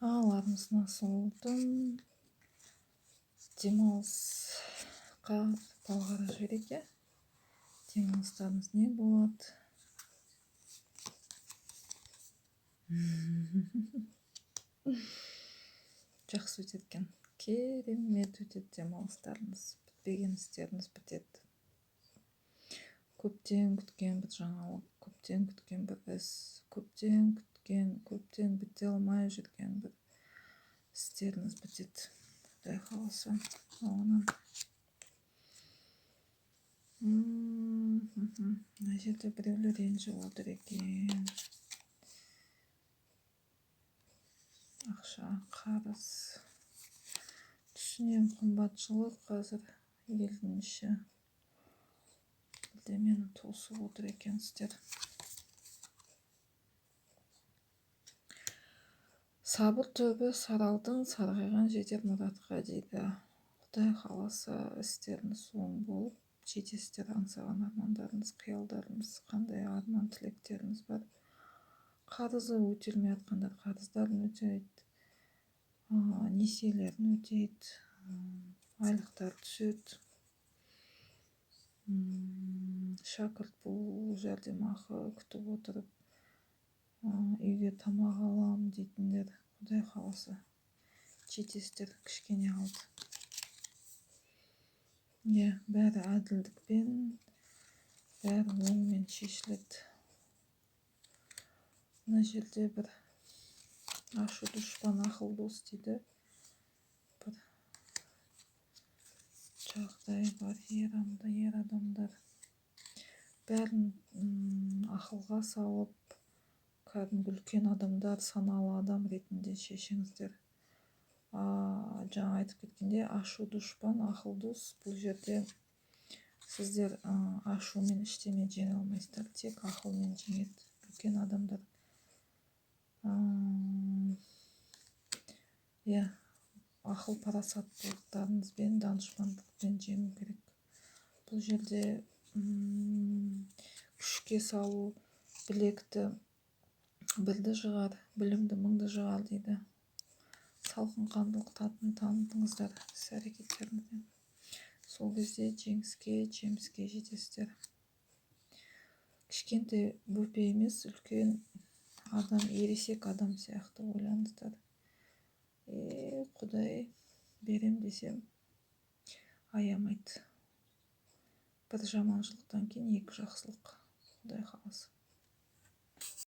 Ағаларымыз насылдың демалысқа балғара жіберейік, иә? Демалыстарымыз не болады? Жақсы өтеді екен. Керемет өтеді демалыстарымыз. Бітпеген істеріміз бітеді. Көптен күткен бір жаңалық, көптен күткен бір іс, көптен біте алмай жүрген бір істеріміз бітеді. Құдай қаласа. Мына жерде біреулер ренжіп отыр екен. Ақша, қарыз. Түсінем, қымбатшылық қазір елдің іші. Білде мені тосып отыр екенсіздер. Сабыр түбі саралдың сарғайған жетер мұратқа дейді. Құдай қаласа істеріңіз оң болып, жетесіздер аңсаған армандарыңыз, қиялдарыңыз, қандай арман тілектеріңіз бар. Қарызы өтелмей жатқандар қарыздарын өтейді, несиелерін өтейді, айлықтар түседі. Шәкірт бұл жәрдемақы күтіп отырып, үйге тамақ алам дейтіндер, Құдай қаласа жетесіздер, кішкене қалды. Бәрі әділдікпен, бәрі оңмен шешіледі. Мына жерде бір ашу дұшпан ақыл дос дейді. Бір жағдай бар, ер адамдар. Бәрін ақылға салып, кәдімгі үлкен адамдар, саналы адам ретінде шешіңіздер. Жаңа айтып кеткенде, ашу дұшпан, ақыл дос. Бұл жерде сіздер ашумен іштеме жеңе алмайсыздар, тек ақылмен жеңеді үлкен адамдар. Ақыл парасаттылықтарыңызбен, данышпандықпен жеңу керек. Бұл жерде күшке салу, білекті бірді жығар, білімді мыңды жығар дейді. Салқынқандылық танытыңыздар іс-әрекеттеріңізден. Сол кезде жеміске жетесіздер. Кішкентай бөпе емес, үлкен адам, ересек адам сияқты ойлаңыздар. Құдай берем десем аямайды. Бір жаманшылықтан кейін екі жақсылық. Құдай қаласа.